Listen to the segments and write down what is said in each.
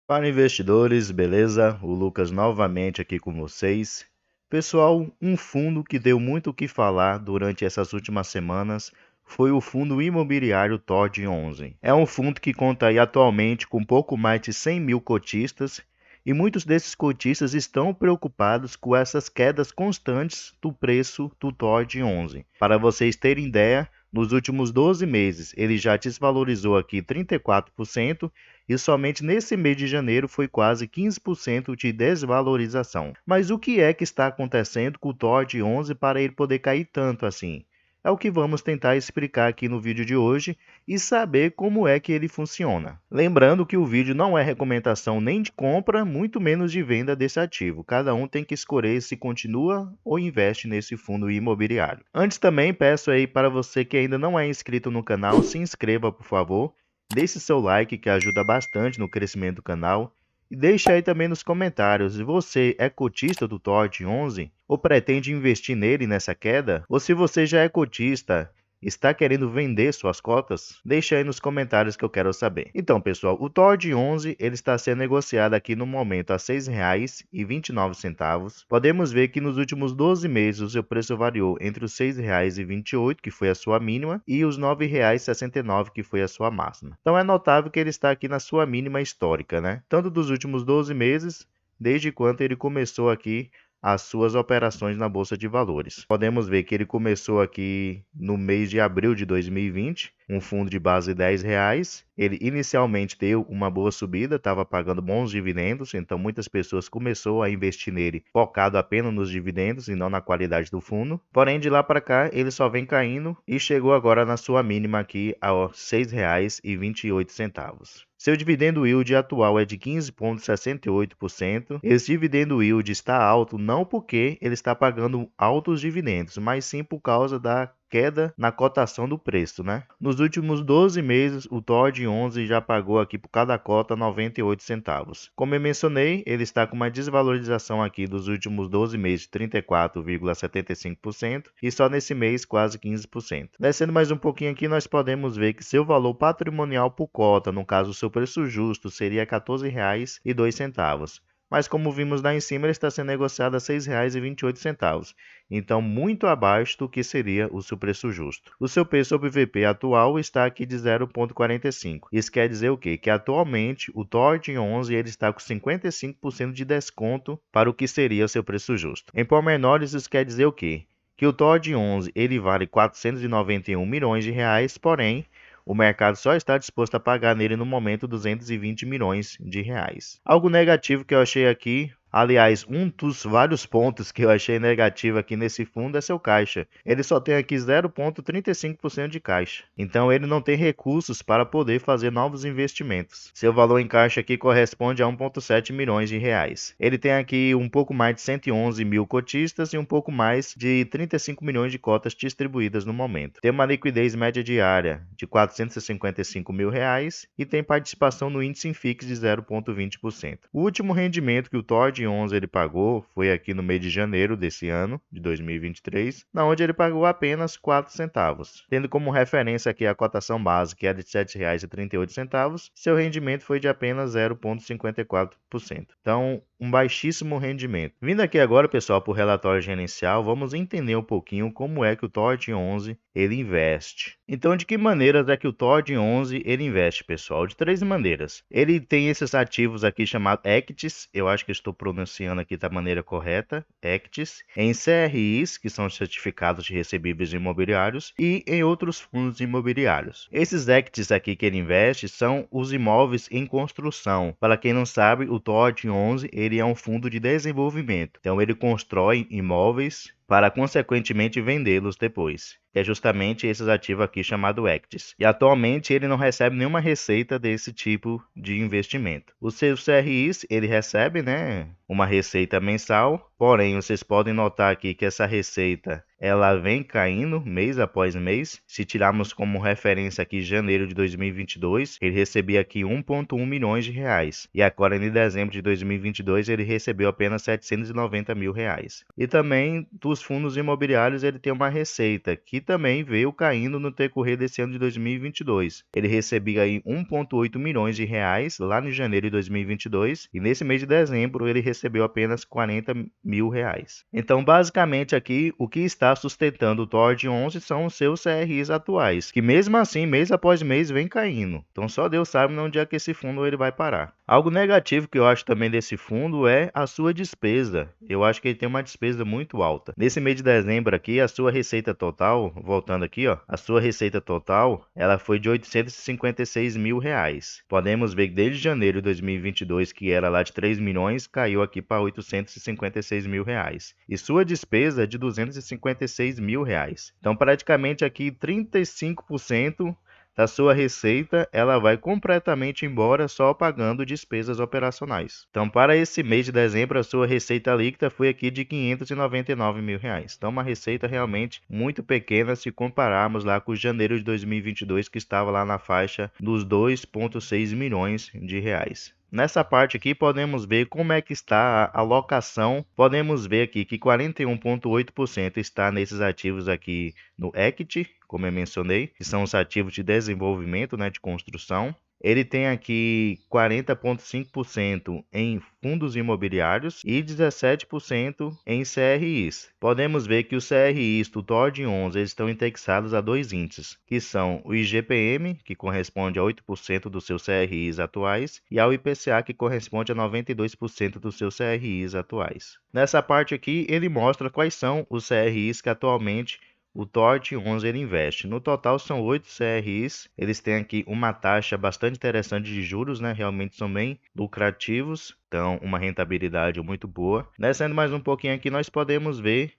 Para investidores, beleza? O Lucas novamente aqui com vocês. Pessoal, um fundo que deu muito o que falar durante essas últimas semanas foi o fundo imobiliário TOD 11. É um fundo que conta aí atualmente com pouco mais de 100 mil cotistas e muitos desses cotistas estão preocupados com essas quedas constantes do preço do TOD 11. Para vocês terem ideia, nos últimos 12 meses ele já desvalorizou aqui 34% e somente nesse mês de janeiro foi quase 15% de desvalorização. Mas o que é que está acontecendo com o TOD 11 para ele poder cair tanto assim? É o que vamos tentar explicar aqui no vídeo de hoje e saber como é que ele funciona. Lembrando que o vídeo não é recomendação nem de compra, muito menos de venda desse ativo. Cada um tem que escolher se continua ou investe nesse fundo imobiliário. Antes também peço aí para você que ainda não é inscrito no canal, se inscreva por favor. Deixe seu like que ajuda bastante no crescimento do canal. E deixe aí também nos comentários se você é cotista do TOD 11 ou pretende investir nele nessa queda, ou se você já é cotista, está querendo vender suas cotas? Deixe aí nos comentários que eu quero saber. Então, pessoal, o TOD 11 ele está sendo negociado aqui no momento a R$ 6,29. Podemos ver que nos últimos 12 meses o seu preço variou entre os R$ 6,28, que foi a sua mínima, e os R$ 9,69, que foi a sua máxima. Então é notável que ele está aqui na sua mínima histórica, né? Tanto dos últimos 12 meses, desde quando ele começou aqui as suas operações na Bolsa de Valores. Podemos ver que ele começou aqui no mês de abril de 2020, um fundo de base de R$ 10. Ele inicialmente deu uma boa subida, estava pagando bons dividendos, então muitas pessoas começaram a investir nele focado apenas nos dividendos e não na qualidade do fundo. Porém, de lá para cá, ele só vem caindo e chegou agora na sua mínima aqui a R$ 6,28. Seu dividendo yield atual é de 15,68%. Esse dividendo yield está alto não porque ele está pagando altos dividendos, mas sim por causa da queda na cotação do preço, né? Nos últimos 12 meses, o TOD 11 já pagou aqui por cada cota 98 centavos. Como eu mencionei, ele está com uma desvalorização aqui dos últimos 12 meses de 34,75% e só nesse mês quase 15%. Descendo mais um pouquinho aqui, nós podemos ver que seu valor patrimonial por cota, no caso o seu preço justo, seria R$ 14,02. Mas como vimos lá em cima, ele está sendo negociado a R$ 6,28, então muito abaixo do que seria o seu preço justo. O seu P sobre VP atual está aqui de 0,45. Isso quer dizer o quê? Que atualmente o TOD 11 ele está com 55% de desconto para o que seria o seu preço justo. Em pormenores, isso quer dizer o quê? Que o TOD 11 ele vale 491 milhões de reais, porém o mercado só está disposto a pagar nele no momento 220 milhões de reais. Algo negativo que eu achei aqui, aliás, um dos vários pontos que eu achei negativo aqui nesse fundo é seu caixa. Ele só tem aqui 0,35% de caixa. Então ele não tem recursos para poder fazer novos investimentos. Seu valor em caixa aqui corresponde a 1,7 milhões de reais. Ele tem aqui um pouco mais de 111 mil cotistas e um pouco mais de 35 milhões de cotas distribuídas no momento. Tem uma liquidez média diária de 455 mil reais e tem participação no índice Infix de 0,20%. O último rendimento que o TOD 11 ele pagou foi aqui no mês de janeiro desse ano, de 2023, na onde ele pagou apenas 4 centavos. Tendo como referência aqui a cotação base, que era de R$ 7,38, seu rendimento foi de apenas 0,54%. Então, um baixíssimo rendimento. Vindo aqui agora, pessoal, para o relatório gerencial, vamos entender um pouquinho como é que o TOD 11 ele investe. Então, de que maneiras é que o TOD 11 ele investe, pessoal? De três maneiras. Ele tem esses ativos aqui chamados equities, eu acho que estou pronunciando aqui da maneira correta, equities, em CRIs, que são certificados de recebíveis imobiliários, e em outros fundos imobiliários. Esses equities aqui que ele investe são os imóveis em construção. Para quem não sabe, o TOD 11 ele é um fundo de desenvolvimento. Então, ele constrói imóveis para consequentemente vendê-los depois, que é justamente esses ativos aqui chamado equities. E atualmente ele não recebe nenhuma receita desse tipo de investimento. Os seus CRIs ele recebe, né, uma receita mensal, porém vocês podem notar aqui que essa receita ela vem caindo mês após mês. Se tirarmos como referência aqui janeiro de 2022, ele recebia aqui 1,1 milhões de reais. E agora em dezembro de 2022 ele recebeu apenas 790 mil reais. E também dos fundos imobiliários ele tem uma receita que também veio caindo no decorrer desse ano de 2022. Ele recebia aí 1,8 milhões de reais lá em janeiro de 2022 e nesse mês de dezembro ele recebeu apenas 40 mil reais. Então basicamente aqui o que está sustentando o TORD 11 são os seus CRIs atuais, que mesmo assim, mês após mês, vem caindo. Então só Deus sabe onde é que esse fundo ele vai parar. Algo negativo que eu acho também desse fundo é a sua despesa. Eu acho que ele tem uma despesa muito alta. Nesse mês de dezembro aqui, a sua receita total, voltando aqui, ó, a sua receita total, ela foi de 856 mil reais. Podemos ver que desde janeiro de 2022, que era lá de 3 milhões, caiu aqui para 856 mil reais. E sua despesa é de 256 mil reais. Então, praticamente aqui 35% da sua receita ela vai completamente embora só pagando despesas operacionais. Então, para esse mês de dezembro, a sua receita líquida foi aqui de 599 mil reais. Então, uma receita realmente muito pequena se compararmos lá com o janeiro de 2022, que estava lá na faixa dos 2,6 milhões de reais. Nessa parte aqui podemos ver como é que está a alocação. Podemos ver aqui que 41,8% está nesses ativos aqui no equity, como eu mencionei, que são os ativos de desenvolvimento, né, de construção. Ele tem aqui 40,5% em fundos imobiliários e 17% em CRIs. Podemos ver que os CRIs do TORD 11 eles estão indexados a dois índices, que são o IGPM, que corresponde a 8% dos seus CRIs atuais, e ao IPCA, que corresponde a 92% dos seus CRIs atuais. Nessa parte aqui, ele mostra quais são os CRIs que atualmente o TORD 11 ele investe. No total são 8 CRIs. Eles têm aqui uma taxa bastante interessante de juros, né? Realmente são bem lucrativos. Então, uma rentabilidade muito boa. Descendo mais um pouquinho aqui, nós podemos ver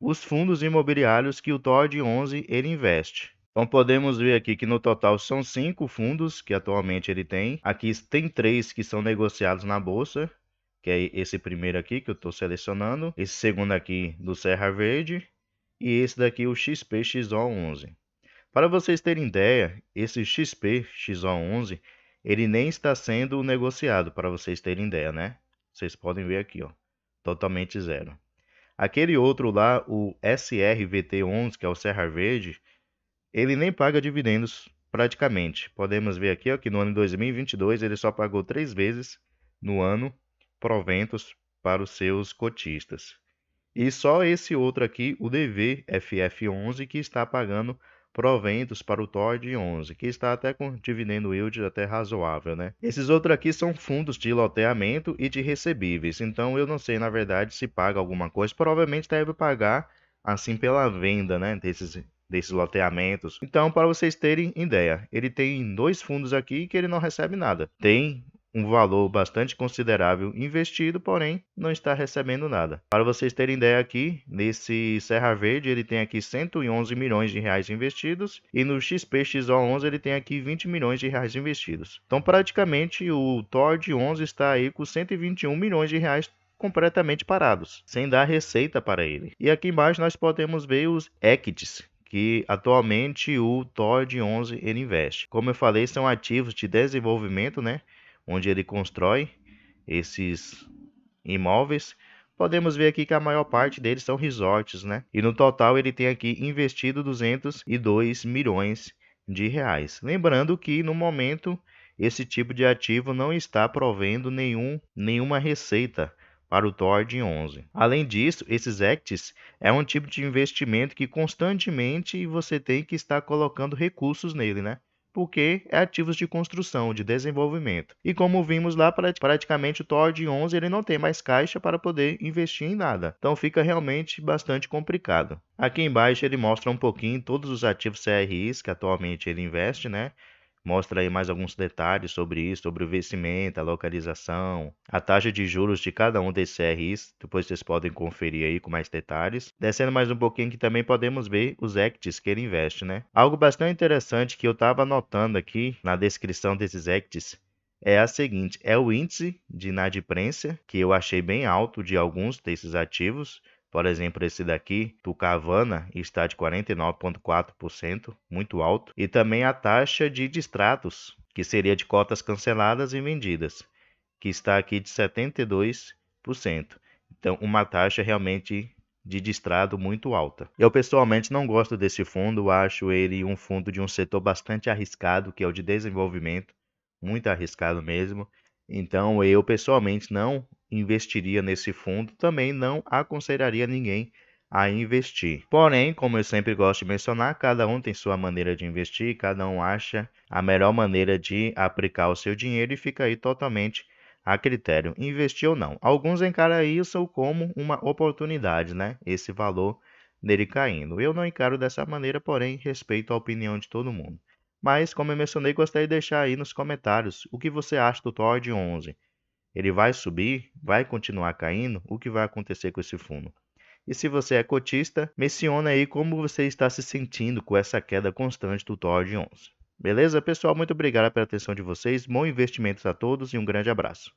os fundos imobiliários que o TORD 11 ele investe. Então podemos ver aqui que no total são 5 fundos que atualmente ele tem. Aqui tem 3 que são negociados na bolsa, que é esse primeiro aqui que eu estou selecionando. Esse segundo aqui do Serra Verde. E esse daqui o XP-XO11. Para vocês terem ideia, esse XP-XO11 ele nem está sendo negociado, para vocês terem ideia, né? Vocês podem ver aqui, ó, totalmente zero. Aquele outro lá, o SRVT11, que é o Serra Verde, ele nem paga dividendos praticamente. Podemos ver aqui, ó, que no ano de 2022 ele só pagou 3 vezes no ano proventos para os seus cotistas. E só esse outro aqui, o DVFF11, que está pagando proventos para o TORD 11, que está até com dividendo yield até razoável, né? Esses outros aqui são fundos de loteamento e de recebíveis, então eu não sei na verdade se paga alguma coisa, provavelmente deve pagar assim pela venda, né, desses loteamentos. Então, para vocês terem ideia, ele tem 2 fundos aqui que ele não recebe nada. Tem um valor bastante considerável investido, porém não está recebendo nada. Para vocês terem ideia aqui, nesse Serra Verde ele tem aqui 111 milhões de reais investidos e no XPXO11 ele tem aqui 20 milhões de reais investidos. Então praticamente o TORD 11 está aí com 121 milhões de reais completamente parados, sem dar receita para ele. E aqui embaixo nós podemos ver os equities, que atualmente o TORD 11 ele investe. Como eu falei, são ativos de desenvolvimento, né? Onde ele constrói esses imóveis. Podemos ver aqui que a maior parte deles são resorts, né? E no total ele tem aqui investido 202 milhões de reais. Lembrando que no momento esse tipo de ativo não está provendo nenhuma receita para o TORD 11. Além disso, esses equities é um tipo de investimento que constantemente você tem que estar colocando recursos nele, né? Porque é ativos de construção, de desenvolvimento. E como vimos lá, praticamente o TORD 11 ele não tem mais caixa para poder investir em nada. Então fica realmente bastante complicado. Aqui embaixo ele mostra um pouquinho todos os ativos CRIs que atualmente ele investe, né? Mostra aí mais alguns detalhes sobre isso, sobre o vencimento, a localização, a taxa de juros de cada um desses CRIs. Depois vocês podem conferir aí com mais detalhes. Descendo mais um pouquinho que também podemos ver os equities que ele investe, né? Algo bastante interessante que eu estava anotando aqui na descrição desses equities é a seguinte: é o índice de inadimplência, que eu achei bem alto de alguns desses ativos. Por exemplo, esse daqui, Tucavana, está de 49,4%, muito alto. E também a taxa de distratos, que seria de cotas canceladas e vendidas, que está aqui de 72%. Então, uma taxa realmente de distrato muito alta. Eu pessoalmente não gosto desse fundo, acho ele um fundo de um setor bastante arriscado, que é o de desenvolvimento, muito arriscado mesmo. Então, eu pessoalmente não investiria nesse fundo, também não aconselharia ninguém a investir. Porém, como eu sempre gosto de mencionar, cada um tem sua maneira de investir, cada um acha a melhor maneira de aplicar o seu dinheiro e fica aí totalmente a critério, investir ou não. Alguns encaram isso como uma oportunidade, né? Esse valor dele caindo. Eu não encaro dessa maneira, porém respeito a opinião de todo mundo. Mas, como eu mencionei, gostaria de deixar aí nos comentários o que você acha do TORD 11. Ele vai subir? Vai continuar caindo? O que vai acontecer com esse fundo? E se você é cotista, menciona aí como você está se sentindo com essa queda constante do TORD 11. Beleza, pessoal? Muito obrigado pela atenção de vocês, bons investimentos a todos e um grande abraço.